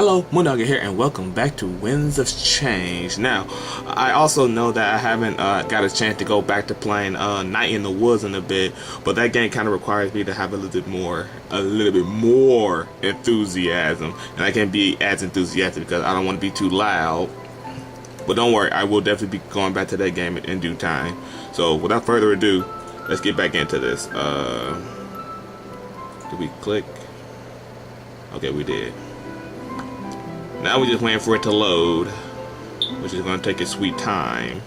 Hello, Moondogger here, and welcome back to Winds of Change. Now, I also know that I haven't got a chance to go back to playing Night in the Woods in a bit, but that game kind of requires me to have a little bit more enthusiasm, and I can't be as enthusiastic because I don't want to be too loud. But don't worry, I will definitely be going back to that game in due time. So, without further ado, let's get back into this. Did we click? Okay, we did. Now we're just waiting for it to load, which is going to take its sweet time.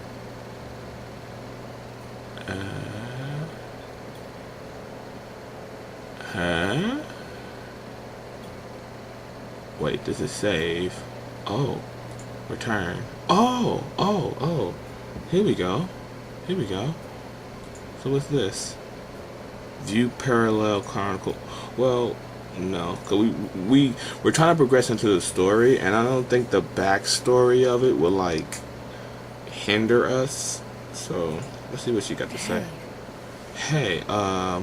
Wait, this is save. Oh, return. Oh. Here we go. So what's this? View parallel chronicle. Well, no, cause we're trying to progress into the story, and I don't think the backstory of it will like hinder us. So let's see what she got to say. Hey, so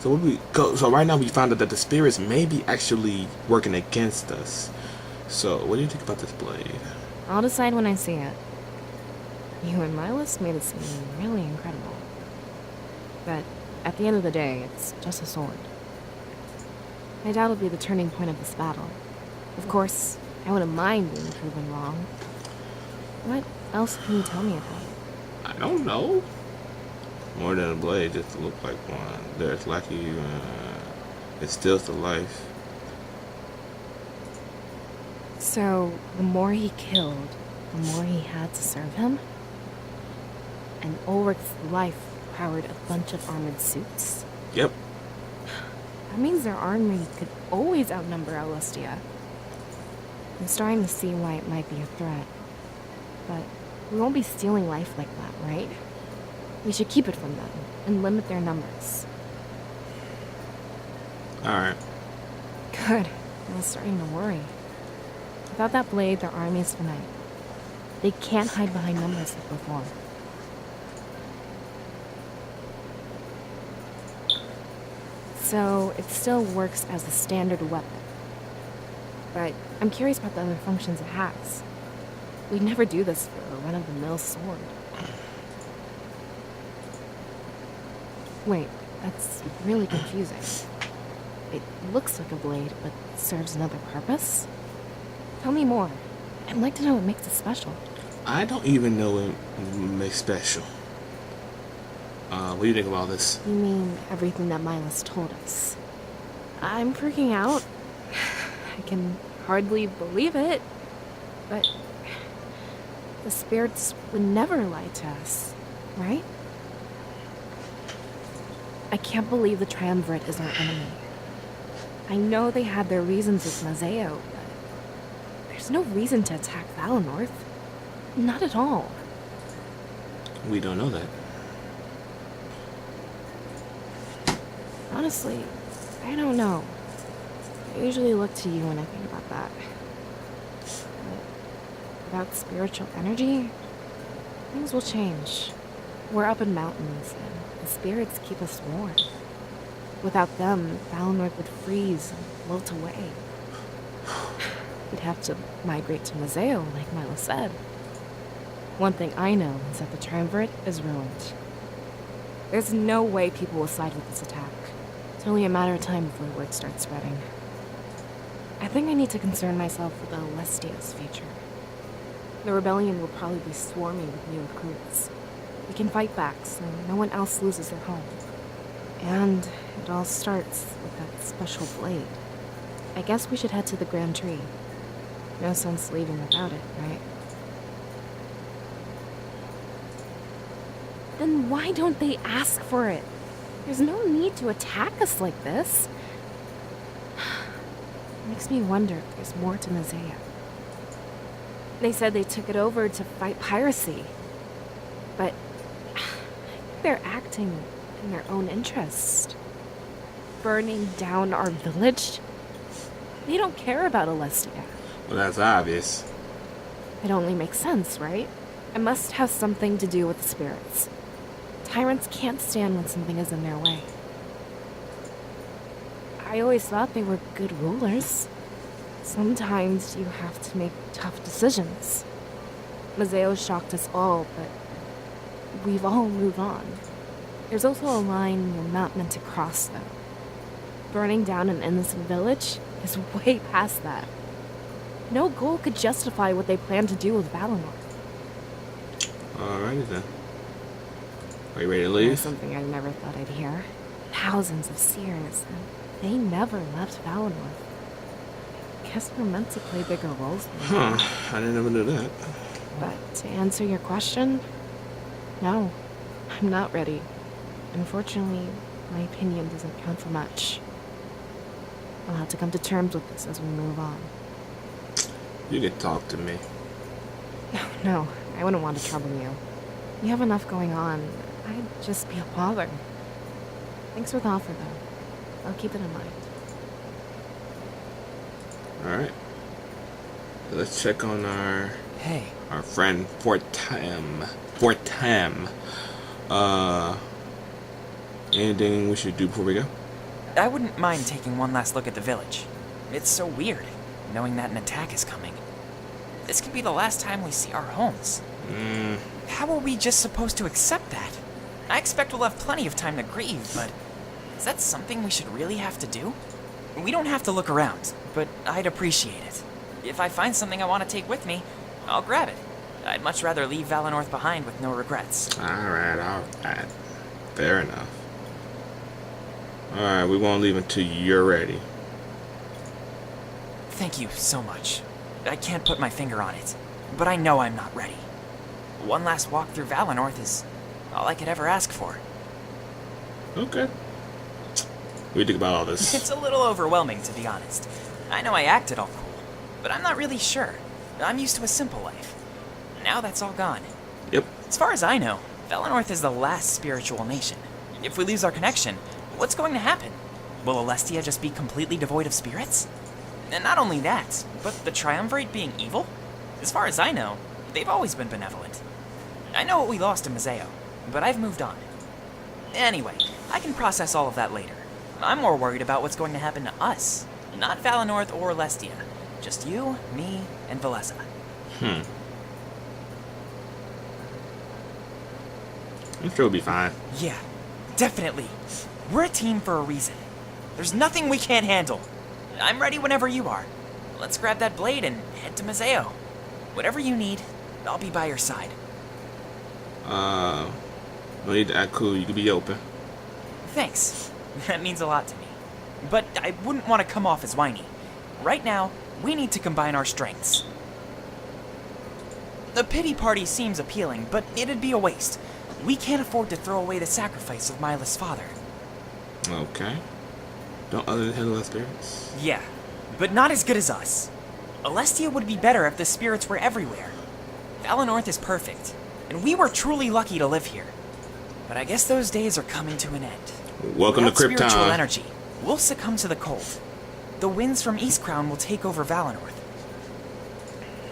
what we go? So right now we found out that the spirits may be actually working against us. So what do you think about this blade? I'll decide when I see it. You and Milas made it seem really incredible, but at the end of the day, it's just a sword. I doubt it'll be the turning point of this battle. Of course, I wouldn't mind being proven wrong. What else can you tell me about it? I don't know. More than a blade, just to look like one. There's lucky, it steals the life. So, the more he killed, the more he had to serve him? And Ulrich's life powered a bunch of armored suits? Yep. That means their army could always outnumber Alestia. I'm starting to see why it might be a threat. But we won't be stealing life like that, right? We should keep it from them and limit their numbers. Alright. Good. I was starting to worry. Without that blade, their army's finite. They can't hide behind numbers like before. So, it still works as a standard weapon. But I'm curious about the other functions it has. We'd never do this for a run-of-the-mill sword. Wait, that's really confusing. It looks like a blade, but serves another purpose? Tell me more. I'd like to know what makes it special. I don't even know what makes special. What do you think of all this? You mean everything that Milas told us? I'm freaking out. I can hardly believe it. But the spirits would never lie to us, right? I can't believe the Triumvirate is our enemy. I know they had their reasons with Mazeo, but there's no reason to attack Valinor. Not at all. We don't know that. Honestly, I don't know. I usually look to you when I think about that. But without spiritual energy, things will change. We're up in mountains, and the spirits keep us warm. Without them, Valinor would freeze and wilt away. We'd have to migrate to Mazeo, like Milo said. One thing I know is that the Triumvirate is ruined. There's no way people will side with this attack. It's only a matter of time before word starts spreading. I think I need to concern myself with Alestia's future. The rebellion will probably be swarming with new recruits. We can fight back so no one else loses their home. And it all starts with that special blade. I guess we should head to the Grand Tree. No sense leaving without it, right? Then why don't they ask for it? There's no need to attack us like this. It makes me wonder if there's more to Mazeo. They said they took it over to fight piracy. But they're acting in their own interest. Burning down our village? They don't care about Alestia. Well, that's obvious. It only makes sense, right? It must have something to do with the spirits. Tyrants can't stand when something is in their way. I always thought they were good rulers. Sometimes you have to make tough decisions. Mazeo shocked us all, but we've all moved on. There's also a line you're not meant to cross, though. Burning down an innocent village is way past that. No goal could justify what they plan to do with Valinor. Alrighty then. Are you ready to There's leave? something I never thought I'd hear. Thousands of seers, and they never left Valinor. Guess we're meant to play bigger roles. Huh. I didn't ever know that. But to answer your question, no, I'm not ready. Unfortunately, my opinion doesn't count for much. I'll have to come to terms with this as we move on. You can talk to me. No, I wouldn't want to trouble you. You have enough going on. I'd just be a bother. Thanks for the offer, though. I'll keep it in mind. Alright. Let's check on our Hey, friend Fortam. Fortam. Anything we should do before we go? I wouldn't mind taking one last look at the village. It's so weird, knowing that an attack is coming. This could be the last time we see our homes. How are we just supposed to accept that? I expect we'll have plenty of time to grieve, but is that something we should really have to do? We don't have to look around, but I'd appreciate it. If I find something I want to take with me, I'll grab it. I'd much rather leave Valinor behind with no regrets. Alright. Fair enough. Alright, we won't leave until you're ready. Thank you so much. I can't put my finger on it, but I know I'm not ready. One last walk through Valinor is all I could ever ask for. Okay. What do you think about all this? It's a little overwhelming, to be honest. I know I acted all cool, but I'm not really sure. I'm used to a simple life. Now that's all gone. Yep. As far as I know, Valinor is the last spiritual nation. If we lose our connection, what's going to happen? Will Alestia just be completely devoid of spirits? And not only that, but the Triumvirate being evil? As far as I know, they've always been benevolent. I know what we lost in Mazeo, but I've moved on. Anyway, I can process all of that later. I'm more worried about what's going to happen to us. Not Valinor or Alestia. Just you, me, and Valessa. I'm sure we'll be fine. Yeah, definitely. We're a team for a reason. There's nothing we can't handle. I'm ready whenever you are. Let's grab that blade and head to Mazeo. Whatever you need, I'll be by your side. No need to act cool. You can be open. Thanks. That means a lot to me. But I wouldn't want to come off as whiny. Right now, we need to combine our strengths. The pity party seems appealing, but it'd be a waste. We can't afford to throw away the sacrifice of Myla's father. Okay. Don't others handle that spirits? Yeah, but not as good as us. Alestia would be better if the spirits were everywhere. Valinor is perfect, and we were truly lucky to live here. But I guess those days are coming to an end. Welcome Without to spiritual Krypton. energy, we'll succumb to the cold. The winds from Eastcrown will take over Valinor.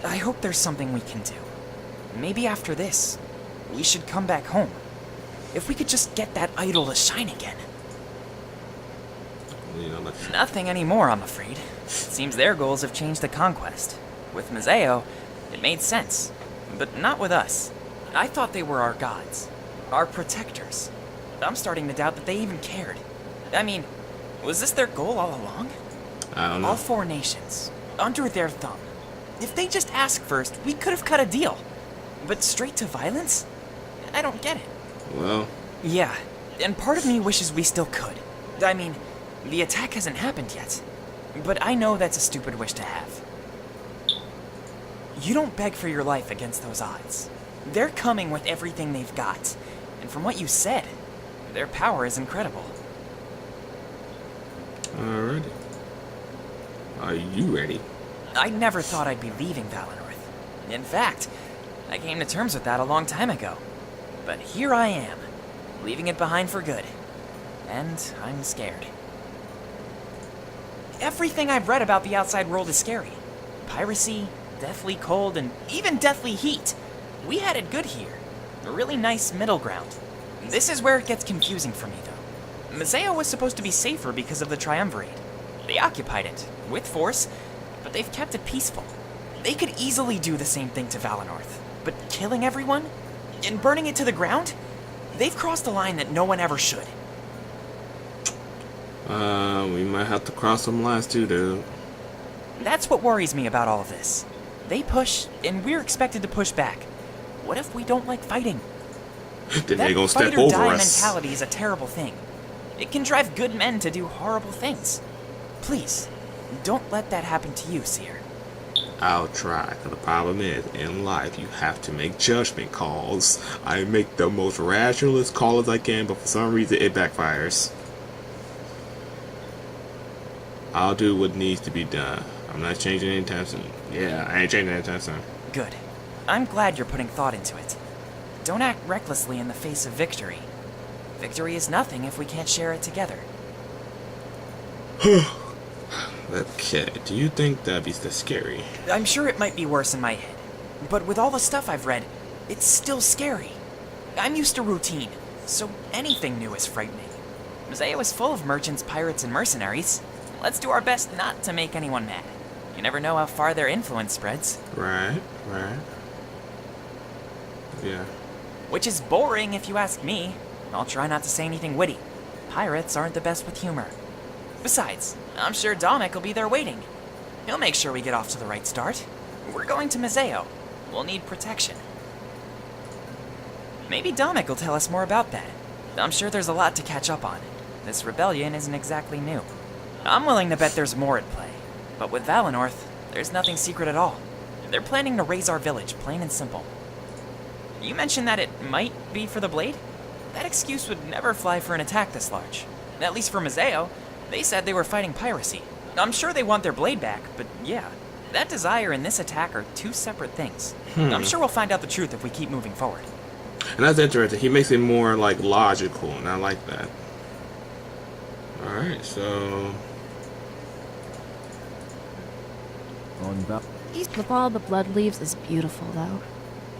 I hope there's something we can do. Maybe after this, we should come back home. If we could just get that idol to shine again. You know, let's... Nothing anymore, I'm afraid. Seems their goals have changed the conquest. With Mazeo, it made sense. But not with us. I thought they were our gods. Our protectors. I'm starting to doubt that they even cared. I mean, was this their goal all along? I don't know. All four nations. Under their thumb. If they just asked first, we could have cut a deal. But straight to violence? I don't get it. Well, Yeah, and part of me wishes we still could. I mean, the attack hasn't happened yet. But I know that's a stupid wish to have. You don't beg for your life against those odds. They're coming with everything they've got. And from what you said, their power is incredible. alrighty. Are you ready? I never thought I'd be leaving Valinor. In fact, I came to terms with that a long time ago. But here I am, leaving it behind for good. And I'm scared. Everything I've read about the outside world is scary. Piracy, deathly cold, and even deathly heat. We had it good here. A really nice middle ground. This is where it gets confusing for me, though. Mazeo was supposed to be safer because of the Triumvirate. They occupied it, with force, but they've kept it peaceful. They could easily do the same thing to Valinor, but killing everyone and burning it to the ground? They've crossed a line that no one ever should. We might have to cross some lines too, dude. That's what worries me about all of this. They push, and we're expected to push back. What if we don't like fighting? Then That they gonna fight step or over die us. mentality is a terrible thing. It can drive good men to do horrible things. Please, don't let that happen to you, Seer. I'll try. The problem is, in life, you have to make judgment calls. I make the most rationalist call as I can, but for some reason, it backfires. I'll do what needs to be done. I'm not changing anytime soon. Yeah, I ain't changing anytime soon. Good. I'm glad you're putting thought into it. Don't act recklessly in the face of victory. Victory is nothing if we can't share it together. Okay, do you think that'd be so scary? I'm sure it might be worse in my head, but with all the stuff I've read, it's still scary. I'm used to routine, so anything new is frightening. Museo is full of merchants, pirates, and mercenaries. Let's do our best not to make anyone mad. You never know how far their influence spreads. Right. Yeah. Which is boring if you ask me. I'll try not to say anything witty. Pirates aren't the best with humor. Besides, I'm sure Dominic will be there waiting. He'll make sure we get off to the right start. We're going to Museo. We'll need protection. Maybe Dominic will tell us more about that. I'm sure there's a lot to catch up on. This rebellion isn't exactly new. I'm willing to bet there's more at play. But with Valinor, there's nothing secret at all. They're planning to raise our village, plain and simple. You mentioned that it might be for the blade? That excuse would never fly for an attack this large. At least for Museo, they said they were fighting piracy. I'm sure they want their blade back, but yeah, that desire and this attack are two separate things. I'm sure we'll find out the truth if we keep moving forward. And that's interesting. He makes it more, like, logical, and I like that. Alright, so... The Fall of the Blood Leaves is beautiful, though.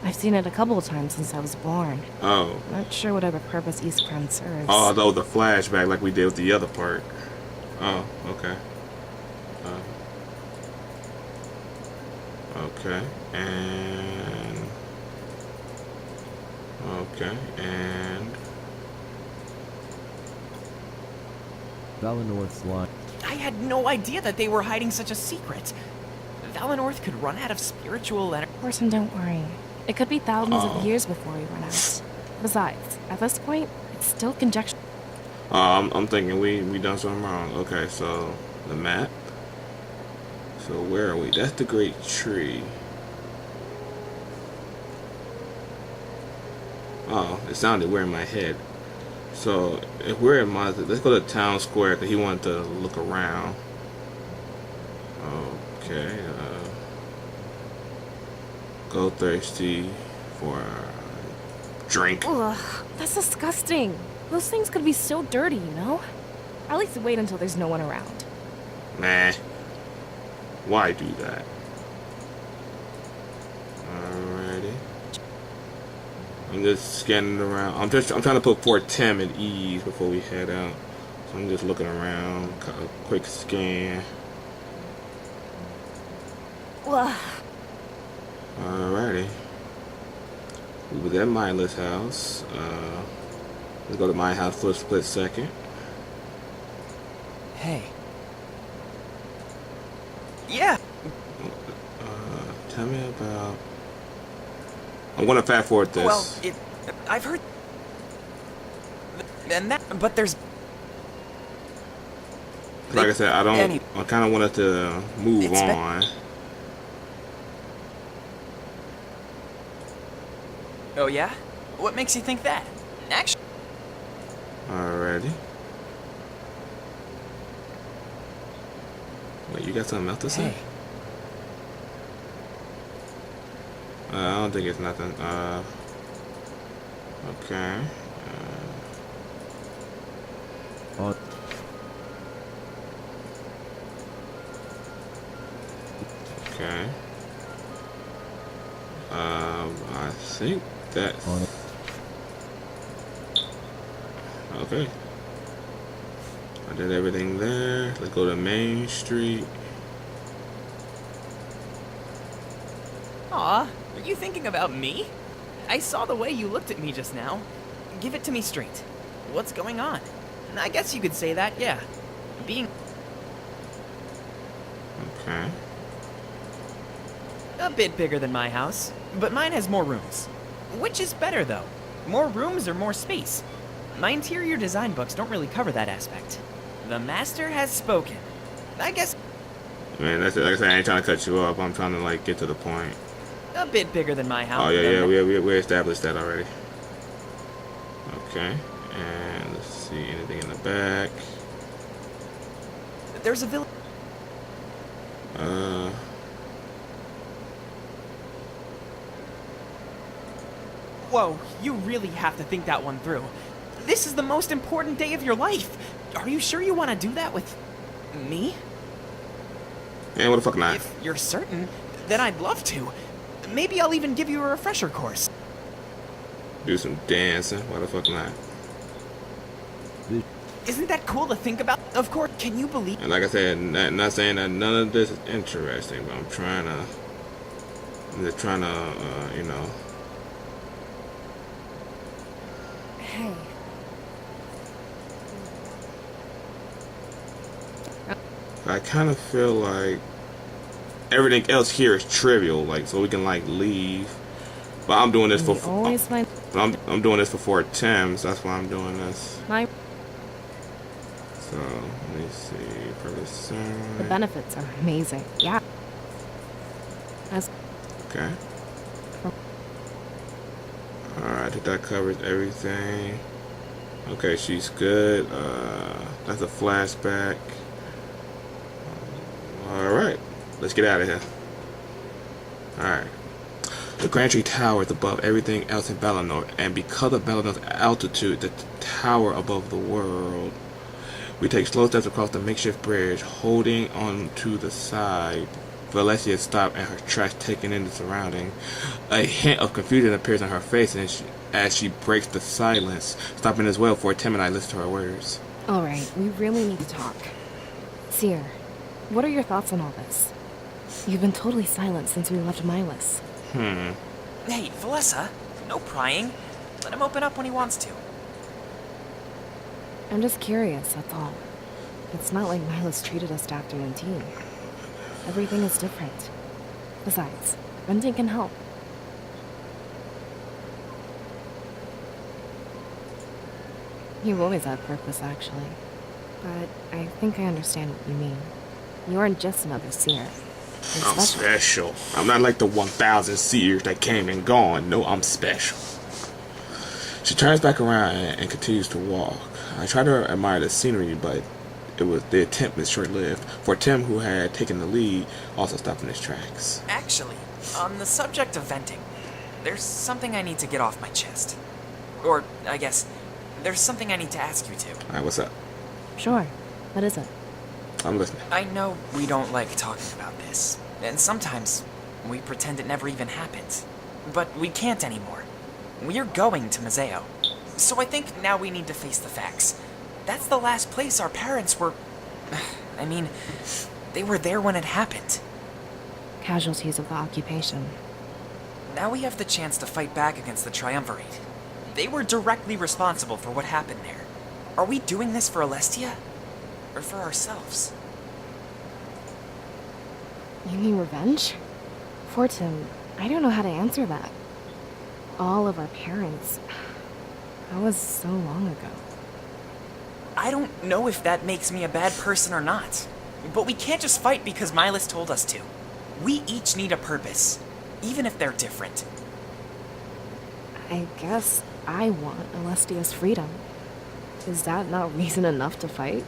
I've seen it a couple of times since I was born. Oh. Not sure whatever purpose Eastcrown serves. Oh, though the flashback like we did with the other part. Oh, okay. Okay, and... Okay, and... Valinor's line. I had no idea that they were hiding such a secret. Valinor could run out of spiritual energy. Orson, don't worry. It could be thousands Oh. of years before we run out. Besides, at this point, it's still conjecture. I'm thinking we done something wrong. Okay, so the map. So where are we? That's the Great Tree. Oh, it sounded weird in my head. So if we're in Mazda, let's go to Town Square because he wanted to look around. Okay. Go thirsty for a drink. Ugh, that's disgusting. Those things could be so dirty, you know? At least wait until there's no one around. Nah. Why do that? Alrighty. I'm just scanning around. I'm trying to put Fort Tem at ease before we head out. So I'm just looking around. A quick scan. Ugh. Alrighty. We was at Mila's house. Let's go to my house for a split second. Hey. Yeah. Tell me about... I'm gonna fast forward this. Well, I've heard. And that, but there's. Like I said, I kind of wanted to move It's on. Oh yeah? What makes you think that? Actually. Alrighty. Wait, you got something else to say? Hey. I don't think it's nothing. Okay. On Okay. I think that's... on it. Okay. I did everything there. Let's go to Main Street. Aw, are you thinking about me? I saw the way you looked at me just now. Give it to me straight. What's going on? I guess you could say that, yeah. Being Okay. a bit bigger than my house, but mine has more rooms. Which is better, though? More rooms or more space? My interior design books don't really cover that aspect. The master has spoken. I guess Man, that's it. Like I said, I ain't trying to cut you off. I'm trying to like get to the point. a bit bigger than my house. Oh yeah, we established that already. Okay, and let's see anything in the back. There's a village. Whoa, you really have to think that one through. This is the most important day of your life. Are you sure you want to do that with me? And what the fuck not? If you're certain, then I'd love to. Maybe I'll even give you a refresher course. Do some dancing. Why the fuck not? Isn't that cool to think about? Of course, can you believe? And like I said, not saying that none of this is interesting, but I'm just trying to, you know. Hey. I kind of feel like everything else here is trivial, like so we can like leave. But I'm doing this We for. always find I'm doing this for Fort Thames. That's why I'm doing this. my So let me see. For the the side. benefits are amazing. Yeah. As Okay. Alright, I think that covers everything. Okay, she's good. That's a flashback. Alright, let's get out of here. Alright. The Grand Tree Tower is above everything else in Valinor, and because of Valinor's altitude, the tower above the world. We take slow steps across the makeshift bridge, holding on to the side. Valencia stopped and her tracks taking in the surrounding. A hint of confusion appears on her face as she breaks the silence, stopping as well for Tim and I listen to her words. Alright, we really need to talk. Seer, what are your thoughts on all this? You've been totally silent since we left Milas. Hey, Valessa, no prying. Let him open up when he wants to. I'm just curious, that's all. It's not like Milas treated us to afternoon tea. Everything is different. Besides, renting can help. You've always had purpose, actually. But I think I understand what you mean. You aren't just another seer. You're I'm special. I'm not like the 1,000 seers that came and gone. No, I'm special. She turns back around and continues to walk. I try to admire the scenery, but the attempt was short-lived. For Tim, who had taken the lead, also stopped in his tracks. Actually, on the subject of venting, there's something I need to get off my chest. Or, I guess, there's something I need to ask you to. Alright, what's up? Sure. What is it? I'm listening. I know we don't like talking about this, and sometimes we pretend it never even happened. But we can't anymore. We're going to Mazeo. So I think now we need to face the facts. That's the last place our parents were... I mean, they were there when it happened. Casualties of the occupation. Now we have the chance to fight back against the Triumvirate. They were directly responsible for what happened there. Are we doing this for Alestia? Or for ourselves? You mean revenge? Fortin, I don't know how to answer that. All of our parents. That was so long ago. I don't know if that makes me a bad person or not. But we can't just fight because Milas told us to. We each need a purpose, even if they're different. I guess I want Alestia's freedom. Is that not reason enough to fight?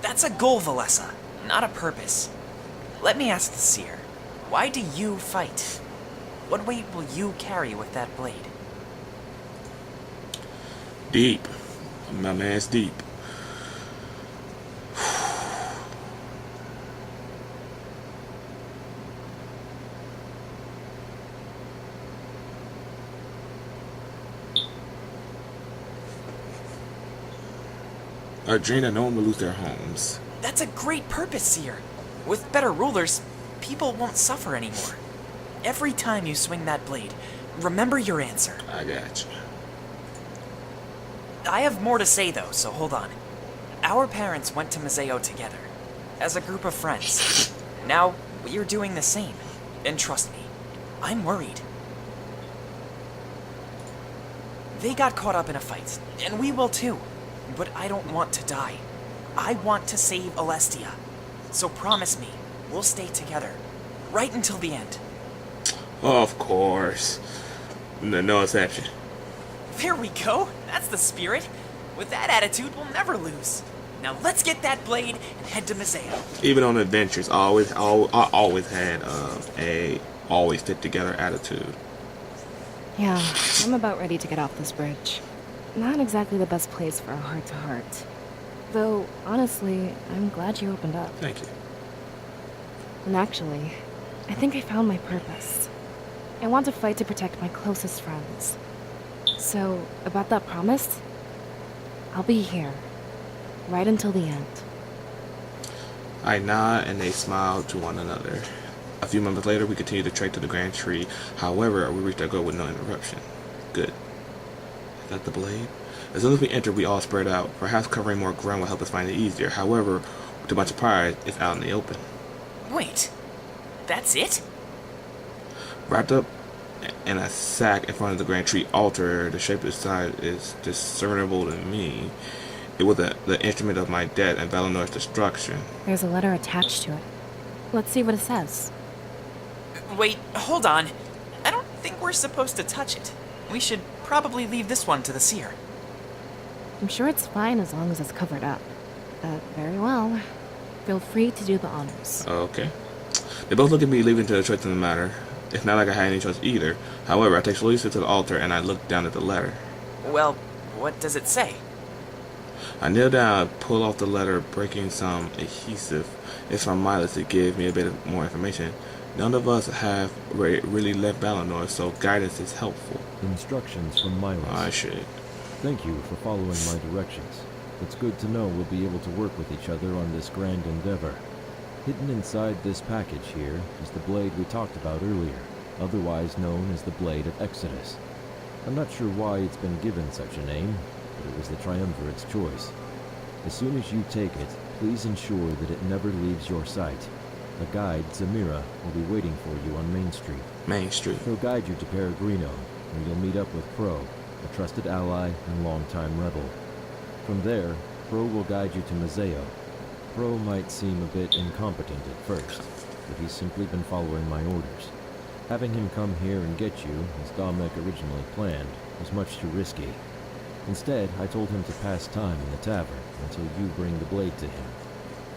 That's a goal, Valessa, not a purpose. Let me ask the seer, why do you fight? What weight will you carry with that blade? Deep. My man's deep. A dream that no one will lose their homes. That's a great purpose, seer. With better rulers, people won't suffer anymore. every time you swing that blade, remember your answer. I got you. I have more to say though, so hold on. Our parents went to Museo together, as a group of friends. Now, we are doing the same. And trust me, I'm worried. They got caught up in a fight, and we will too. But I don't want to die. I want to save Alestia. So promise me, we'll stay together. Right until the end. Of course. No exception. There we go. That's the spirit. With that attitude, we'll never lose. Now let's get that blade and head to Museo. Even on adventures, I always had a always fit together attitude. Yeah, I'm about ready to get off this bridge. Not exactly the best place for a heart-to-heart. Though, honestly, I'm glad you opened up. Thank you. And actually, I think I found my purpose. I want to fight to protect my closest friends. So, about that promise, I'll be here. Right until the end. I nod and they smile to one another. A few moments later, we continue to trek to the Grand Tree. However, we reach our goal with no interruption. Good. Is that the blade? As soon as we enter, we all spread out. Perhaps covering more ground will help us find it easier. However, to my surprise, it's out in the open. Wait, that's it? Wrapped up in a sack in front of the Grand Tree altar, the shape of the side is discernible to me. It was the instrument of my death and Valenor's destruction. There's a letter attached to it. Let's see what it says. Wait, hold on. I don't think we're supposed to touch it. We should probably leave this one to the seer. I'm sure it's fine as long as it's covered up. Very well. Feel free to do the honors. Okay. They both look at me, leaving to the choice in the matter. It's not like I had any choice either. However, I take Celeste to the altar and I look down at the letter. Well, what does it say? I kneel down, pull off the letter, breaking some adhesive. It's from Milas to give me a bit more information. None of us have really left Valinor, so guidance is helpful. Instructions from Milas. I should. Thank you for following my directions. It's good to know we'll be able to work with each other on this grand endeavor. Hidden inside this package here is the blade we talked about earlier, otherwise known as the Blade of Exodus. I'm not sure why it's been given such a name, but it was the Triumvirate's choice. As soon as you take it, please ensure that it never leaves your sight. A guide, Zamira, will be waiting for you on Main Street. Main Street. He'll guide you to Peregrino, where you'll meet up with Pro, a trusted ally and longtime rebel. From there, Pro will guide you to Museo. Pro might seem a bit incompetent at first, but he's simply been following my orders. Having him come here and get you, as Domek originally planned, was much too risky. Instead, I told him to pass time in the tavern until you bring the blade to him.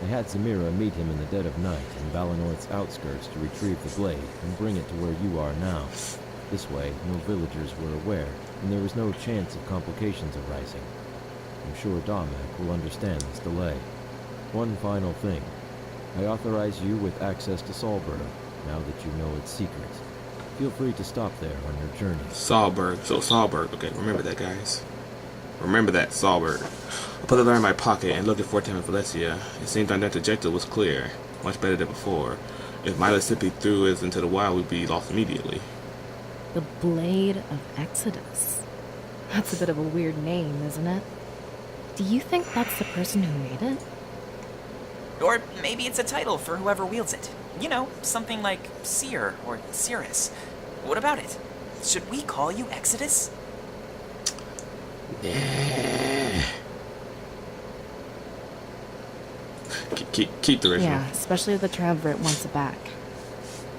I had Zamira meet him in the dead of night in Valenor's outskirts to retrieve the blade and bring it to where you are now. This way, no villagers were aware, and there was no chance of complications arising. I'm sure Domek will understand this delay. One final thing. I authorize you with access to Salberg, now that you know its secrets. Feel free to stop there on your journey. Salberg. So Salberg. Okay, remember that, guys. Remember that, Salberg. I put the letter in my pocket and looked at 14 of Valencia. It seemed our next objective was clear. Much better than before. If Milas simply threw us into the wild, we'd be lost immediately. The Blade of Exodus. That's a bit of a weird name, isn't it? Do you think that's the person who made it? Or maybe it's a title for whoever wields it. You know, something like Seer or Cirrus. What about it? Should we call you Exodus? Yeah. Keep the original. Yeah, especially if the Triumvirate wants it back.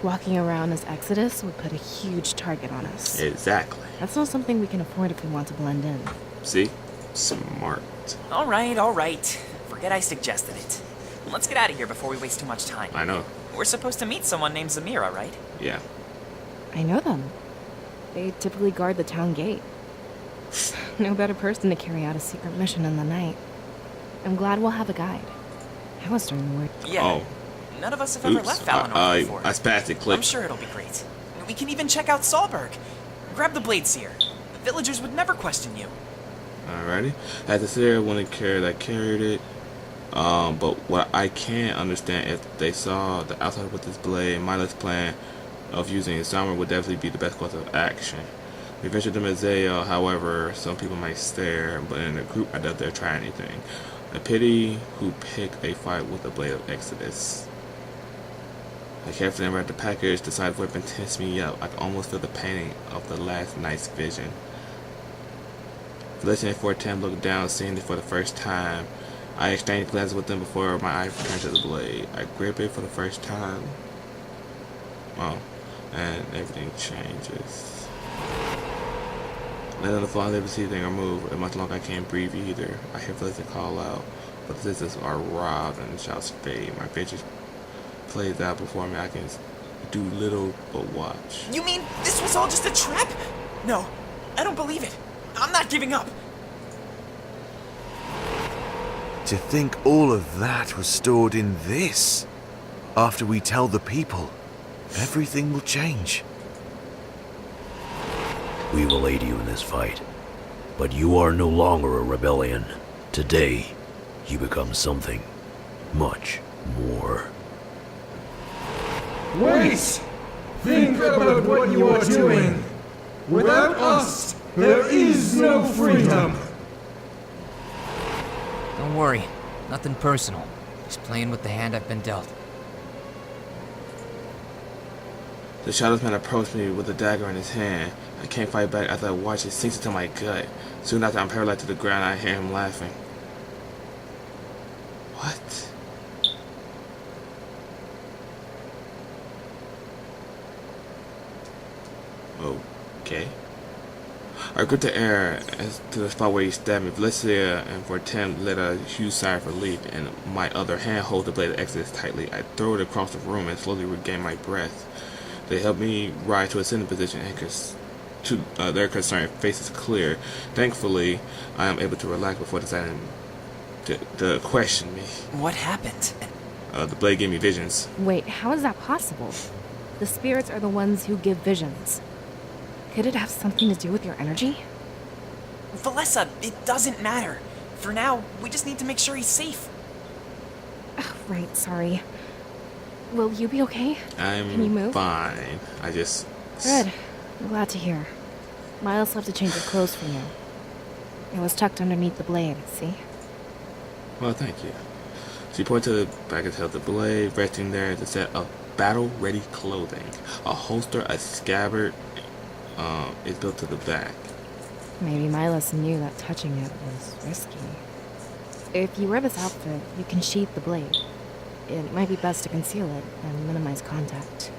Walking around as Exodus would put a huge target on us. Exactly. That's not something we can afford if we want to blend in. See? Smart. All right. Forget I suggested it. Let's get out of here before we waste too much time. I know. We're supposed to meet someone named Zamira, right? Yeah. I know them. They typically guard the town gate. No better person to carry out a secret mission in the night. I'm glad we'll have a guide. I was starting to worry. Yeah. Oh. None of us have ever left Valinor before. I spastic click. I'm sure it'll be great. We can even check out Salberg. Grab the blade, Seer. The villagers would never question you. Alrighty. As the Seer wanted carried, I carried it. But what I can't understand if they saw the outside with this blade, Milas' plan of using its armor would definitely be the best course of action. We ventured to Mazeo, however, some people might stare, but in a group I doubt they'll try anything. A pity who pick a fight with the Blade of Exodus. I carefully unwrapped the package, the side weapon tensed me up. I could almost feel the pain of the last night's vision. Felicity and 410 looked down, seeing it for the first time. I exchanged glances with them before my eyes returned to the blade. I grip it for the first time. Oh, and everything changes. Land on the floor, I never see anything or move. And much longer I can't breathe either. I hear Felicity call out, but the sisters are robbed and shouts fade. My vision plays out before me. I can do little but watch. You mean this was all just a trap? No, I don't believe it. I'm not giving up. To think all of that was stored in this. After we tell the people, everything will change. We will aid you in this fight, but you are no longer a rebellion. Today, you become something much more. Wait! Think about what you are doing. Without us, there is no freedom. Don't worry, nothing personal. Just playing with the hand I've been dealt. The Shadow's man approached me with a dagger in his hand. I can't fight back as I watch it sink into my gut. Soon after I'm paralyzed to the ground, I hear him laughing. What? Okay. I gripped the air as to the spot where he stabbed me. Valencia and Fortem let a huge sigh of relief, and my other hand holds the blade of Exodus tightly. I throw it across the room and slowly regain my breath. They help me rise to a sitting position, and their concerned faces clear. Thankfully, I am able to relax before deciding to question me. What happened? The blade gave me visions. Wait, how is that possible? The spirits are the ones who give visions. Could it have something to do with your energy? Valessa, it doesn't matter. For now, we just need to make sure he's safe. Oh, right, sorry. Will you be okay? Can you move? Fine. I just... Good. I'm glad to hear. Miles left to change your clothes for you. It was tucked underneath the blade, see? Well, thank you. She pointed to the back of the blade. Resting there is a set of battle-ready clothing. A holster, a scabbard, is built to the back. Maybe Miles knew that touching it was risky. If you wear this outfit, you can sheath the blade. It might be best to conceal it and minimize contact.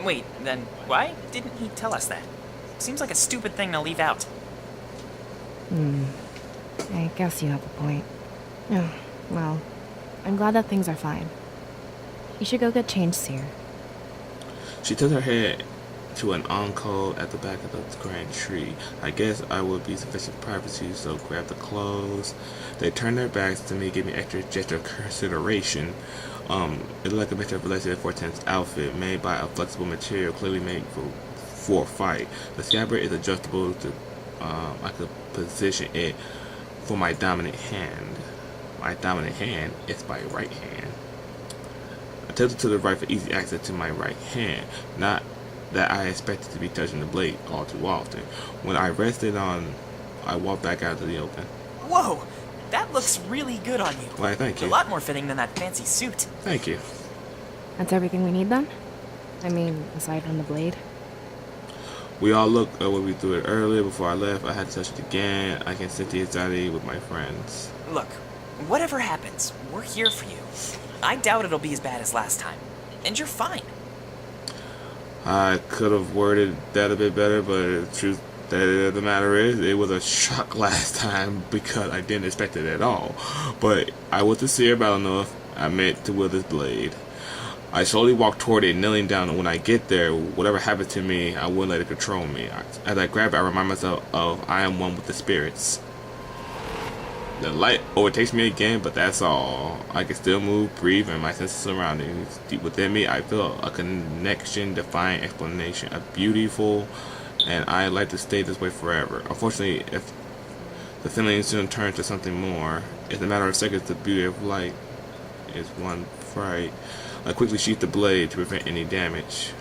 Wait, then why didn't he tell us that? Seems like a stupid thing to leave out. I guess you have a point. Oh, well, I'm glad that things are fine. You should go get changed, Seer. She took her head to an alcove at the back of the grand tree. I guess I would be sufficient privacy, so grab the clothes. They turned their backs to me, gave me extra gesture of consideration. It looked like a mixture of Valencia 410's outfit, made by a flexible material, clearly made for a fight. The scabbard is adjustable to, I could position it for my dominant hand. My dominant hand is my right hand. I tilted to the right for easy access to my right hand. Not that I expected to be touching the blade all too often. When I rested on, I walked back out to the open. Whoa! That looks really good on you. Why, thank you. A lot more fitting than that fancy suit. Thank you. That's everything we need then? I mean, aside from the blade? We all looked at when we threw it earlier. Before I left, I had to touch it again. I can sense the anxiety with my friends. Look, whatever happens, we're here for you. I doubt it'll be as bad as last time. And you're fine. I could have worded that a bit better, but the truth of the matter is, it was a shock last time because I didn't expect it at all. But I was sincere about enough. I meant to wield this blade. I slowly walk toward it, kneeling down, and when I get there, whatever happens to me, I wouldn't let it control me. As I grab it, I remind myself of I am one with the spirits. The light overtakes me again, but that's all. I can still move, breathe, and my senses surroundings. Deep within me, I feel a connection, defying explanation, a beautiful, and I'd like to stay this way forever. Unfortunately, if the feeling soon turns to something more, it's a matter of seconds. The beauty of light is one fright. I quickly sheath the blade to prevent any damage.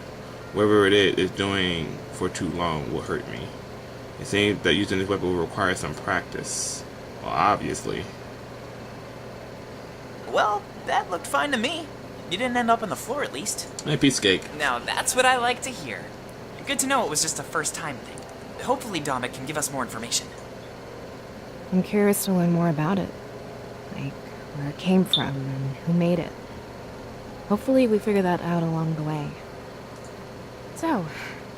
whatever it is doing for too long will hurt me. It seems that using this weapon will require some practice. Well, obviously. Well, that looked fine to me. You didn't end up on the floor, at least. Hey, piece of cake. Now, that's what I like to hear. Good to know it was just a first-time thing. Hopefully Dominic can give us more information. I'm curious to learn more about it. Like, where it came from and who made it. Hopefully we figure that out along the way. So,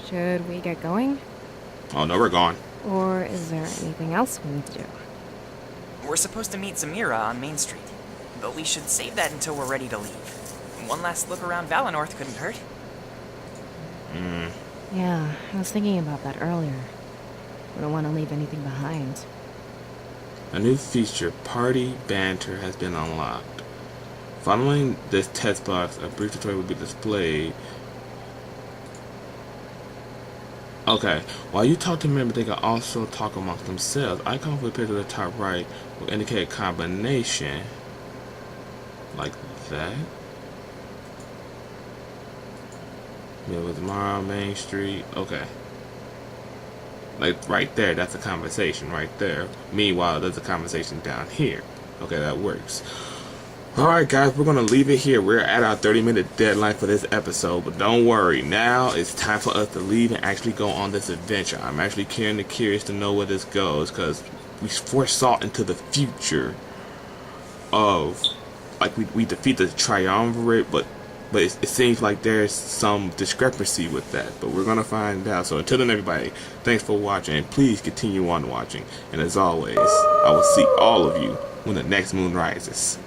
should we get going? Oh no, we're gone. Or is there anything else we need to do? We're supposed to meet Zamira on Main Street, but we should save that until we're ready to leave. One last look around Valenorth couldn't hurt. Yeah, I was thinking about that earlier. We don't want to leave anything behind. A new feature, Party Banter, has been unlocked. Following this test box, a brief tutorial will be displayed. Okay, while you talk to members, they can also talk amongst themselves. Icon will appear to the top right will indicate a combination. Like that. Meet with tomorrow, Main Street. Okay. Like right there, that's a conversation right there. Meanwhile, there's a conversation down here. Okay, that works. Alright guys, we're going to leave it here. We're at our 30-minute deadline for this episode. But don't worry, now it's time for us to leave and actually go on this adventure. I'm actually curious to know where this goes, because we foresaw into the future of, like, we defeat the Triumvirate, but it seems like there's some discrepancy with that. But we're going to find out. So until then, everybody, thanks for watching, and please continue on watching. And as always, I will see all of you when the next moon rises.